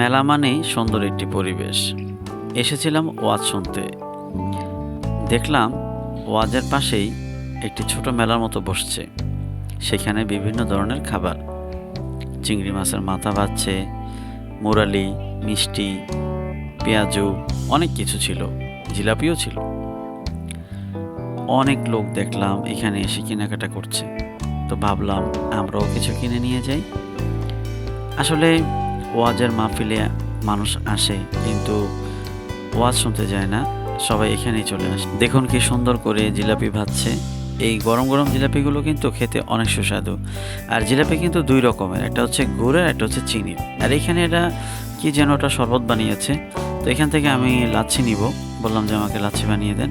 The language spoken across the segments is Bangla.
মেলা মানেই সুন্দর একটি পরিবেশ। এসেছিলাম ওয়াজ শুনতে। দেখলাম ওয়াজের পাশেই একটি ছোট মেলার মতো বসছে। সেখানে বিভিন্ন ধরনের খাবার, চিংড়ি মাছের মাথা ভাজছে, মুরালি, মিষ্টি, পেঁয়াজু, অনেক কিছু ছিল, জিলাপিও ছিল। অনেক লোক দেখলাম এখানে এসে কেনাকাটা করছে। তো ভাবলাম আমরাও কিছু কিনে নিয়ে যাই। আসলে ওয়াজের মাহফিলে মানুষ আসে, কিন্তু ওয়াজ শুনতে যায় না, সবাই এখানেই চলে আসে। দেখুন কি সুন্দর করে জিলাপি ভাজছে। এই গরম গরম জিলাপিগুলো কিন্তু খেতে অনেক সুস্বাদু। আর জিলাপি কিন্তু দুই রকমের, একটা হচ্ছে গুড়ের, একটা হচ্ছে চিনির। আর এখানে এটা কি যেন ওটা শরবত বানিয়েছে। তো এখান থেকে আমি লাচ্ছি নিব, বললাম যে আমাকে লাচ্ছি বানিয়ে দেন।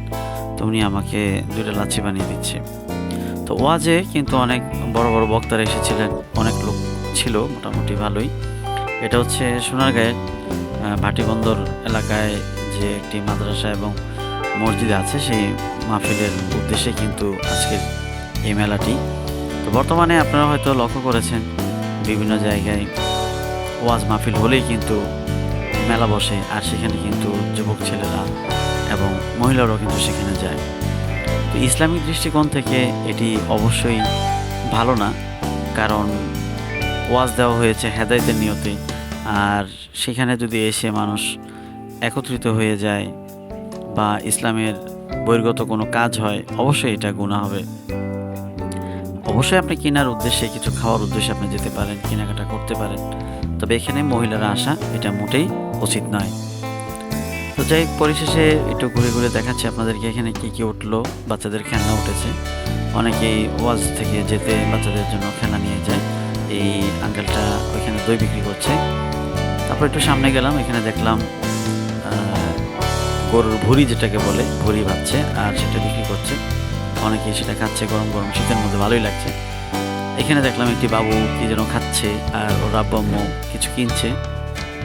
তো উনি আমাকে 2টা লাচ্ছি বানিয়ে দিচ্ছে। তো ওয়াজে কিন্তু অনেক বড় বড় বক্তারা এসেছিলেন, অনেক লোক ছিল, মোটামুটি ভালোই। এটা হচ্ছে সোনারগাঁয়ের ভাটিবন্দর এলাকায় যে একটি মাদ্রাসা এবং মসজিদ আছে, সেই মাহফিলের উদ্দেশ্যে কিন্তু আজকের এই মেলাটি। তো বর্তমানে আপনারা হয়তো লক্ষ্য করেছেন, বিভিন্ন জায়গায় ওয়াজ মাহফিল হলেই কিন্তু মেলা বসে, আর সেখানে কিন্তু যুবক ছেলেরা এবং মহিলারাও কিন্তু সেখানে যায়। তো ইসলামিক দৃষ্টিকোণ থেকে এটি অবশ্যই ভালো না, কারণ ওয়াজ দেওয়া হয়েছে হেদায়েতের নিয়তে। আর সেখানে যদি এসে মানুষ একত্রিত হয়ে যায় বা ইসলামের বহির্গত কোনো কাজ হয়, অবশ্যই এটা গুনাহ হবে। অবশ্যই আপনি কেনার উদ্দেশ্যে, কিছু খাওয়ার উদ্দেশ্যে আপনি যেতে পারেন, কেনাকাটা করতে পারেন, তবে এখানে মহিলারা আসা এটা মোটেই উচিত নয়। তো যাই পরিশেষে একটু ঘুরে ঘুরে দেখাচ্ছি আপনাদেরকে এখানে কি কি উঠলো। বাচ্চাদের খেলনা উঠেছে, অনেকেই ওয়াজ থেকে যেতে বাচ্চাদের জন্য খেলনা নিয়ে যায়। এই আঙ্কেলটা ওইখানে দই বিক্রি করছে। তারপর একটু সামনে গেলাম, এখানে দেখলাম গরুর ভুঁড়ি, যেটাকে বলে ভুঁড়ি ভাজছে, আর সেটা বিক্রি করছে। অনেকেই সেটা খাচ্ছে, গরম গরম শীতের মধ্যে ভালোই লাগছে। এখানে দেখলাম একটি বাবু কি যেন খাচ্ছে, আর ওর আব্বু আম্মু কিছু কিনছে।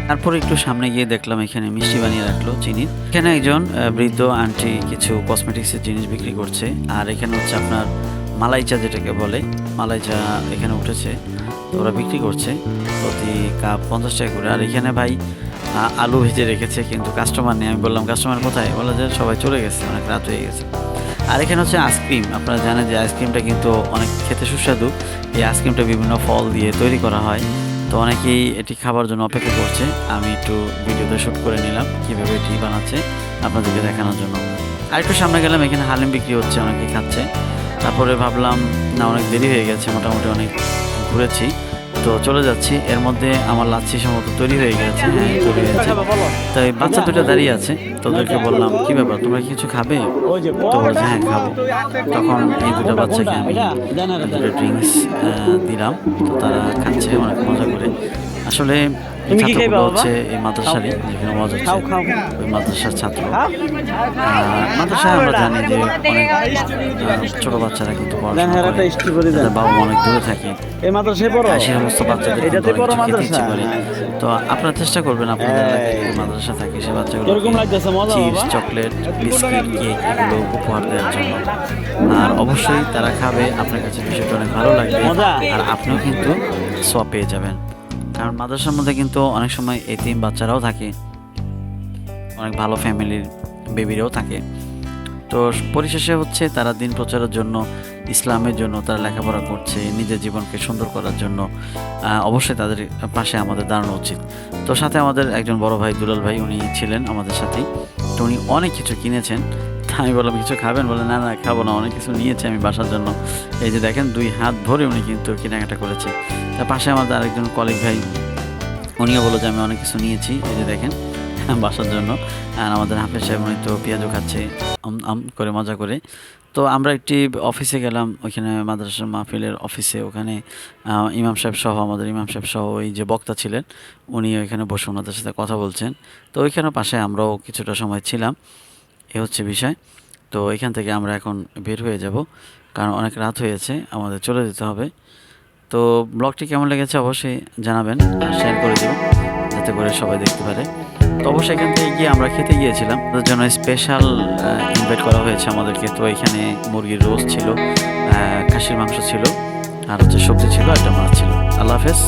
তারপরে একটু সামনে গিয়ে দেখলাম এখানে মিষ্টি বানিয়ে রাখলো চিনির। এখানে একজন বৃদ্ধ আন্টি কিছু কসমেটিক্সের জিনিস বিক্রি করছে। আর এখানে হচ্ছে আপনার মালাই চা, যেটাকে বলে মালাই চা, এখানে উঠেছে। তো ওরা বিক্রি করছে প্রতি কাপ 50 টাকা করে। আর এখানে ভাই আলু ভেজে রেখেছে, কিন্তু কাস্টমার নেই। আমি বললাম কাস্টমার কোথায়, বলে যে সবাই চলে গেছে, অনেক রাত হয়ে গেছে। আর এখানে হচ্ছে আইসক্রিম। আপনারা জানেন যে আইসক্রিমটা কিন্তু অনেক খেতে সুস্বাদু। এই আইসক্রিমটা বিভিন্ন ফল দিয়ে তৈরি করা হয়। তো অনেকেই এটি খাবার জন্য অপেক্ষা করছে। আমি একটু ভিডিওতে শ্যুট করে নিলাম কীভাবে এটি বানাচ্ছে আপনাদেরকে দেখানোর জন্য। আর একটু সামনে গেলাম, এখানে হালিম বিক্রি হচ্ছে, অনেকেই খাচ্ছে। তারপরে ভাবলাম না, অনেক দেরি হয়ে গেছে, মোটামুটি অনেক ঘুরেছি, তো চলে যাচ্ছি। এর মধ্যে আমার লাচ্ছি সম্ভবত তৈরি হয়ে গেছে। হ্যাঁ, তৈরি হয়েছে। তাই বাচ্চা দুটো দাঁড়িয়ে আছে, তোদেরকে বললাম কি ব্যাপার, তোমরা কিছু খাবে? তো বলছে হ্যাঁ খাবো। তখন এই দুটো বাচ্চাকে আমি দুটো ড্রিঙ্কস দিলাম। তো তারা খাচ্ছে অনেক মজা করে। আসলে ছাত্রগুলো হচ্ছে এই মাদ্রাসারই, যেখানে ওয়াজ হচ্ছে, ওই মাদ্রাসার ছাত্র। মাদ্রাসায় আমরা জানি যে অনেক ছোট বাচ্চারা কিন্তু পড়াশোনা করে, তাদের বাবা মা অনেক দূরে থাকে, সেই সমস্ত বাচ্চাদের কিন্তু অনেক কিছু খেতে ইচ্ছে করে। তো আপনারা চেষ্টা করবেন, আপনাদের এলাকায় যদি মাদ্রাসা থাকে, সে বাচ্চাগুলো চিপস, চকলেট, বিস্কিট, কেক এগুলো উপহার দেওয়ার জন্য। আর অবশ্যই তারা খাবে, আপনার কাছে বিষয়টা অনেক ভালো লাগবে, আর আপনিও কিন্তু সওয়াব পেয়ে যাবেন। কারণ মাদ্রাসার মধ্যে কিন্তু অনেক সময় এতিম বাচ্চারাও থাকে, অনেক ভালো ফ্যামিলির বেবিরাও থাকে। তো পরিশেষে হচ্ছে তারা দিন প্রচারের জন্য, ইসলামের জন্য তারা লেখাপড়া করছে, নিজের জীবনকে সুন্দর করার জন্য। অবশ্যই তাদের পাশে আমাদের দাঁড়ানো উচিত। তো সাথে আমাদের একজন বড় ভাই দুলাল ভাই, উনি ছিলেন আমাদের সাথেই। তো উনি অনেক কিছু কিনেছেন। তা আমি বললাম কিছু খাবেন? বলে না না খাবো না, অনেক কিছু নিয়েছে আমি বাসার জন্য। এই যে দেখেন 2 হাত ভরে উনি কিন্তু কেনাকাটা করেছে। তার পাশে আমাদের আরেকজন কলিগ ভাই, উনিও বললো যে আমি অনেক কিছু নিয়েছি, এই যে দেখেন বাসার জন্য। আর আমাদের হাফেজ সাহেব, উনি তো পেঁয়াজও খাচ্ছে আম করে, মজা করে। তো আমরা একটি অফিসে গেলাম, ওইখানে মাদ্রাসার মাহফিলের অফিসে। ওখানে ইমাম সাহেব সহ, আমাদের ইমাম সাহেব সহ ওই যে বক্তা ছিলেন, উনি ওইখানে বসে ওনাদের সাথে কথা বলছেন। তো ওইখানে পাশে আমরাও কিছুটা সময় ছিলাম। এ হচ্ছে বিষয়। তো এখান থেকে আমরা এখন বের হয়ে যাব, কারণ অনেক রাত হয়েছে, আমাদের চলে যেতে হবে। তো ব্লগটি কেমন লেগেছে অবশ্যই জানাবেন, আর শেয়ার করে দেবেন যাতে করে সবাই দেখতে পারে। তো অবশ্যই এখান থেকে গিয়ে আমরা খেতে গিয়েছিলাম, তার জন্য স্পেশাল ইনভাইট করা হয়েছে আমাদেরকে। তো এখানে মুরগির রোস্ট ছিল, খাসির মাংস ছিল, আর হচ্ছে সবজি ছিল, একটা মাছ ছিল। আল্লাহ হাফেজ।